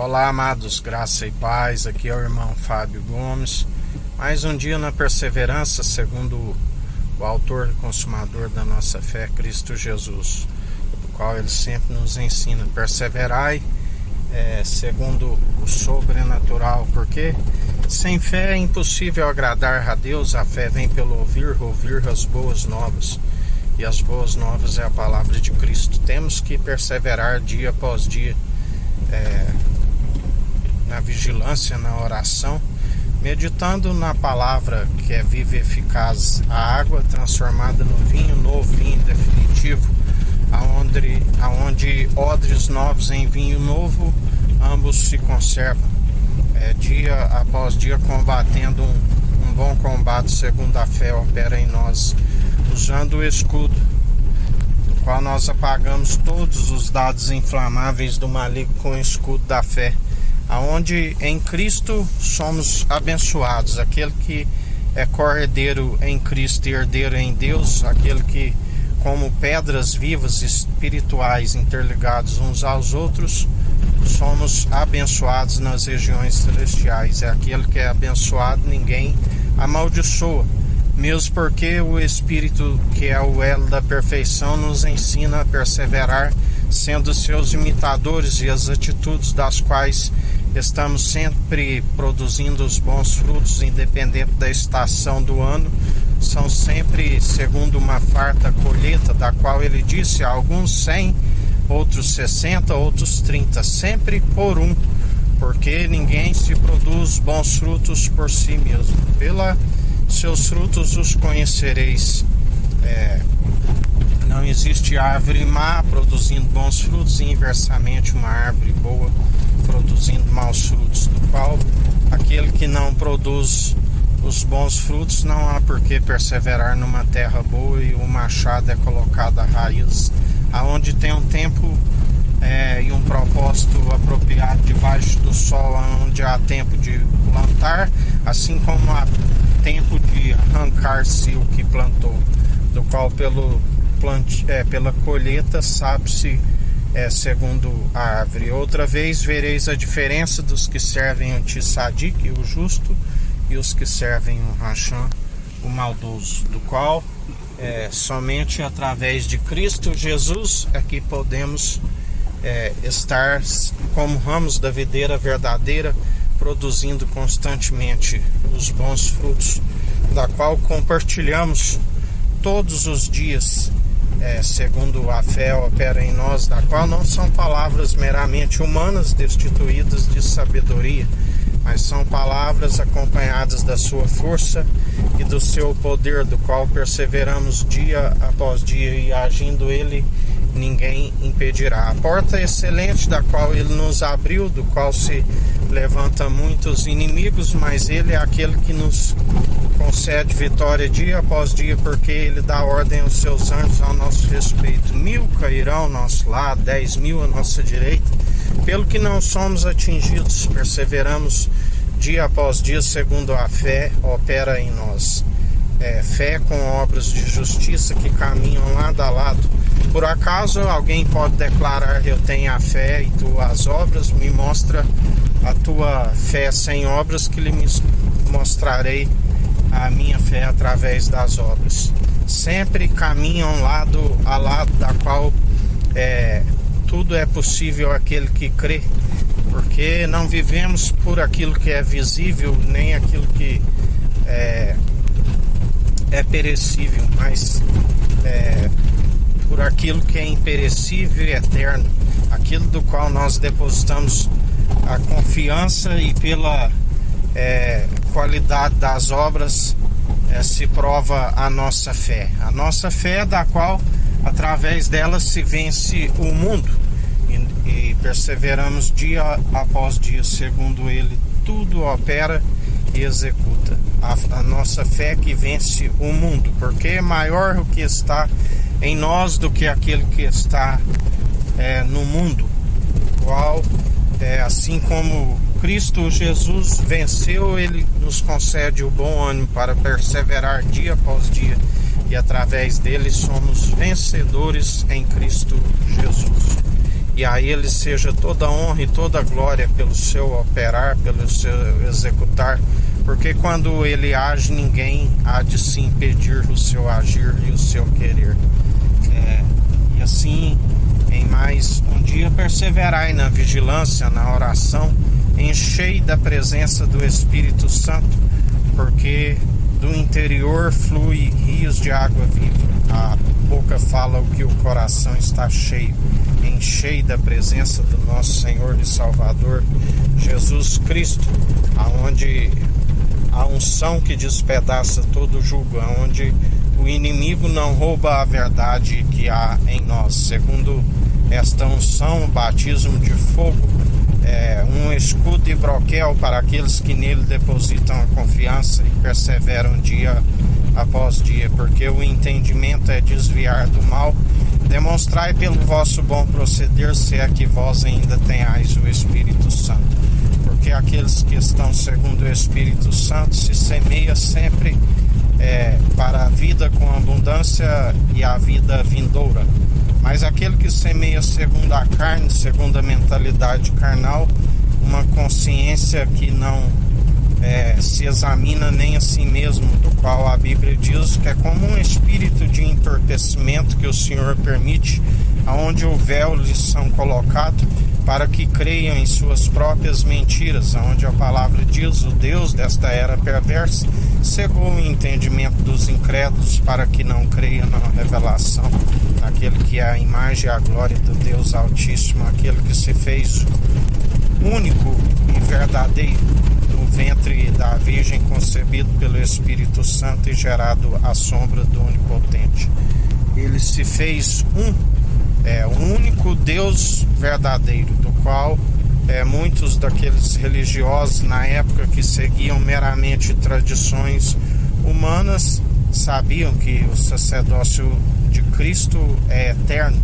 Olá, amados, graça e paz. Aqui é o irmão Fábio Gomes. Mais um dia na perseverança, segundo o autor e consumador da nossa fé, Cristo Jesus, do qual ele sempre nos ensina: perseverai segundo o sobrenatural, porque sem fé é impossível agradar a Deus. A fé vem pelo ouvir as boas novas, e as boas novas é a palavra de Cristo. Temos que perseverar dia após dia na vigilância, na oração, meditando na palavra que é viva e eficaz, a água transformada no vinho novo, vinho definitivo, aonde odres novos em vinho novo, ambos se conservam, dia após dia, combatendo um bom combate segundo a fé opera em nós, usando o escudo, do qual nós apagamos todos os dados inflamáveis do maligno com o escudo da fé, aonde em Cristo somos abençoados. Aquele que é cordeiro em Cristo e herdeiro em Deus, aquele que, como pedras vivas espirituais interligados uns aos outros, somos abençoados nas regiões celestiais. É aquele que é abençoado, ninguém amaldiçoa, mesmo porque o Espírito, que é o elo da perfeição, nos ensina a perseverar, sendo seus imitadores, e as atitudes das quais estamos sempre produzindo os bons frutos, independente da estação do ano, são sempre segundo uma farta colheita, da qual ele disse: alguns 100, outros 60, outros 30, sempre por um, porque ninguém se produz bons frutos por si mesmo. Pelos seus frutos os conhecereis. Não existe árvore má produzindo bons frutos, e inversamente uma árvore boa produzindo maus frutos, do qual aquele que não produz os bons frutos, não há por que perseverar numa terra boa, e o machado é colocado à raiz, aonde tem um tempo e um propósito apropriado debaixo do sol, onde há tempo de plantar, assim como há tempo de arrancar-se o que plantou, do qual pela colheita sabe-se segundo a árvore. Outra vez vereis a diferença dos que servem o Tissadique, o justo, e os que servem o Racham, o maldoso, do qual somente através de Cristo Jesus é que podemos estar como ramos da videira verdadeira, produzindo constantemente os bons frutos, da qual compartilhamos todos os dias, segundo a fé opera em nós, da qual não são palavras meramente humanas destituídas de sabedoria, mas são palavras acompanhadas da sua força e do seu poder, do qual perseveramos dia após dia, e agindo ele, ninguém impedirá. A porta excelente da qual ele nos abriu, do qual se levanta muitos inimigos, mas ele é aquele que nos concede vitória dia após dia, porque ele dá ordem aos seus anjos ao nosso respeito. 1000 cairão ao nosso lado, 10.000 à nossa direita, pelo que não somos atingidos, perseveramos dia após dia, segundo a fé opera em nós. Fé com obras de justiça que caminham lado a lado. Por acaso alguém pode declarar: eu tenho a fé e tu as obras? Me mostra a tua fé sem obras, que lhe mostrarei a minha fé através das obras. Sempre caminham lado a lado, da qual tudo é possível àquele que crê, porque não vivemos por aquilo que é visível, nem aquilo que é perecível, mas por aquilo que é imperecível e eterno, aquilo do qual nós depositamos a confiança, e pela qualidade das obras se prova a nossa fé. A nossa fé, da qual através dela se vence o mundo, e perseveramos dia após dia, segundo ele tudo opera e executa. A nossa fé que vence o mundo, porque é maior o que está em nós do que aquele que está no mundo, qual assim como Cristo Jesus venceu, ele nos concede o bom ânimo para perseverar dia após dia, e através dele somos vencedores em Cristo Jesus. e a Ele seja toda honra e toda glória pelo seu operar, pelo seu executar, porque quando Ele age, ninguém há de se impedir o seu agir e o seu querer. E assim, em mais um dia, perseverai na vigilância, na oração, enchei da presença do Espírito Santo, porque do interior flui rios de água viva. A boca fala o que o coração está cheio. Enchei da presença do nosso Senhor e Salvador Jesus Cristo, aonde a unção que despedaça todo jugo, aonde o inimigo não rouba a verdade que há em nós. Segundo esta unção, o batismo de fogo é um escudo e broquel para aqueles que nele depositam a confiança e perseveram dia após dia, porque o entendimento é desviar do mal. Demonstrai pelo vosso bom proceder, se é que vós ainda tenhais o Espírito Santo, porque aqueles que estão segundo o Espírito Santo se semeia sempre para a vida com abundância e a vida vindoura. Mas aquele que semeia segundo a carne, segundo a mentalidade carnal, uma consciência que não se examina nem a si mesmo, do qual a Bíblia diz que é como um espírito de entorpecimento que o Senhor permite, aonde o véu lhes são colocado, para que creiam em suas próprias mentiras, aonde a palavra diz: o Deus desta era perversa cegou o entendimento dos incrédulos, para que não creiam na revelação naquele que é a imagem e a glória do Deus Altíssimo, aquele que se fez único e verdadeiro no ventre da Virgem, concebido pelo Espírito Santo e gerado à sombra do Onipotente. Ele se fez o único Deus verdadeiro, do qual muitos daqueles religiosos na época que seguiam meramente tradições humanas sabiam que o sacerdócio de Cristo é eterno,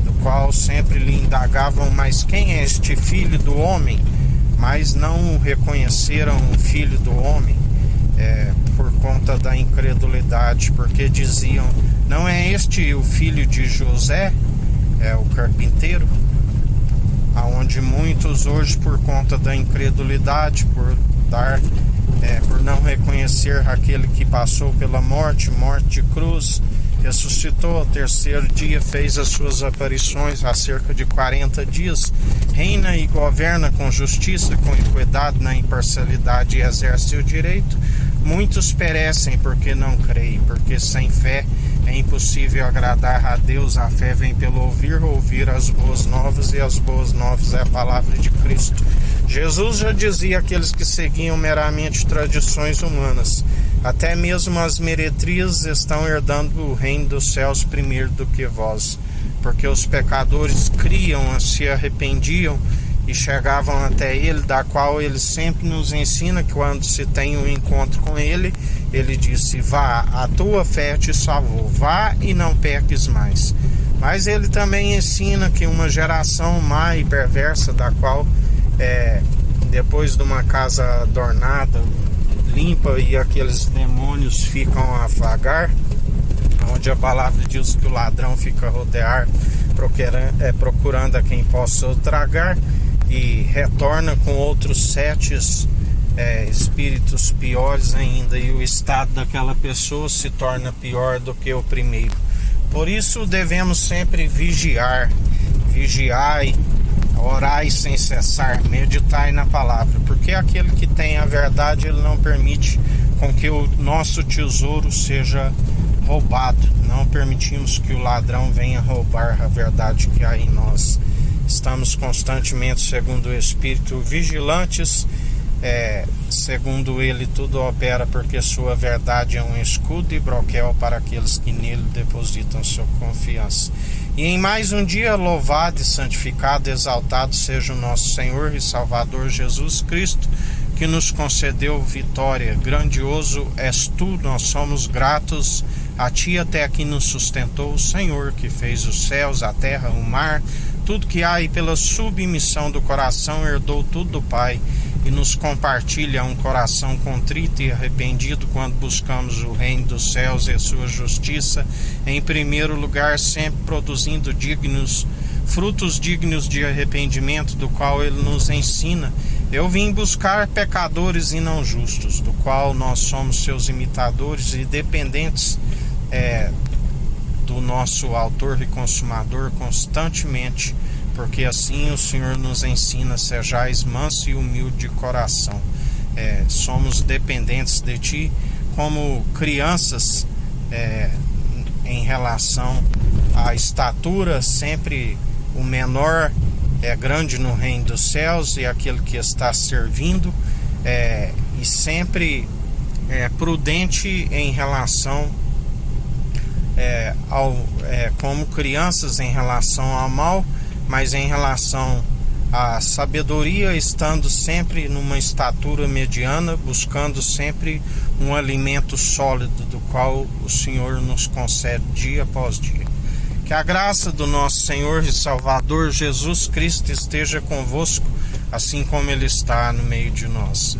do qual sempre lhe indagavam: mas quem é este filho do homem? Mas não o reconheceram o filho do homem por conta da incredulidade, porque diziam: não é este o filho de José, o carpinteiro? Aonde muitos hoje, por conta da incredulidade, por não reconhecer aquele que passou pela morte de cruz, ressuscitou ao terceiro dia, fez as suas aparições há cerca de 40 dias, reina e governa com justiça, com equidade, na imparcialidade e exerce o direito. Muitos perecem porque não creem, porque sem fé é impossível agradar a Deus. A fé vem pelo ouvir as boas novas, e as boas novas é a palavra de Cristo. Jesus já dizia àqueles que seguiam meramente tradições humanas: até mesmo as meretrias estão herdando o reino dos céus primeiro do que vós, porque os pecadores criam, se arrependiam e chegavam até Ele, da qual Ele sempre nos ensina que quando se tem um encontro com Ele, Ele disse: vá, a tua fé te salvou, vá e não peques mais. Mas Ele também ensina que uma geração má e perversa, da qual depois de uma casa adornada, limpa, e aqueles demônios ficam a vagar, onde a palavra diz que o ladrão fica a rodear, procurando a quem possa o tragar, e retorna com outros 7 espíritos piores ainda, e o estado daquela pessoa se torna pior do que o primeiro. Por isso devemos sempre vigiai, orai sem cessar, meditai na palavra, porque aquele que tem a verdade, ele não permite com que o nosso tesouro seja roubado. Não permitimos que o ladrão venha roubar a verdade que há em nós. Estamos constantemente, segundo o Espírito, vigilantes, segundo ele tudo opera, porque sua verdade é um escudo e broquel para aqueles que nele depositam sua confiança. E em mais um dia, louvado e santificado, exaltado seja o nosso Senhor e Salvador Jesus Cristo, que nos concedeu vitória. Grandioso és tu, nós somos gratos a ti, até aqui nos sustentou o Senhor, que fez os céus, a terra, o mar, tudo que há, e pela submissão do coração herdou tudo do Pai, e nos compartilha um coração contrito e arrependido quando buscamos o reino dos céus e a sua justiça, em primeiro lugar, sempre produzindo dignos frutos dignos de arrependimento, do qual ele nos ensina. Eu vim buscar pecadores e não justos, do qual nós somos seus imitadores e dependentes do nosso autor e consumador constantemente, porque assim o Senhor nos ensina: sejais manso e humilde de coração. Somos dependentes de Ti, como crianças, em relação à estatura. Sempre o menor é grande no reino dos céus, e aquele que está servindo, e sempre prudente em relação como crianças em relação ao mal, mas em relação à sabedoria, estando sempre numa estatura mediana, buscando sempre um alimento sólido, do qual o Senhor nos concede dia após dia. Que a graça do nosso Senhor e Salvador Jesus Cristo esteja convosco, assim como Ele está no meio de nós.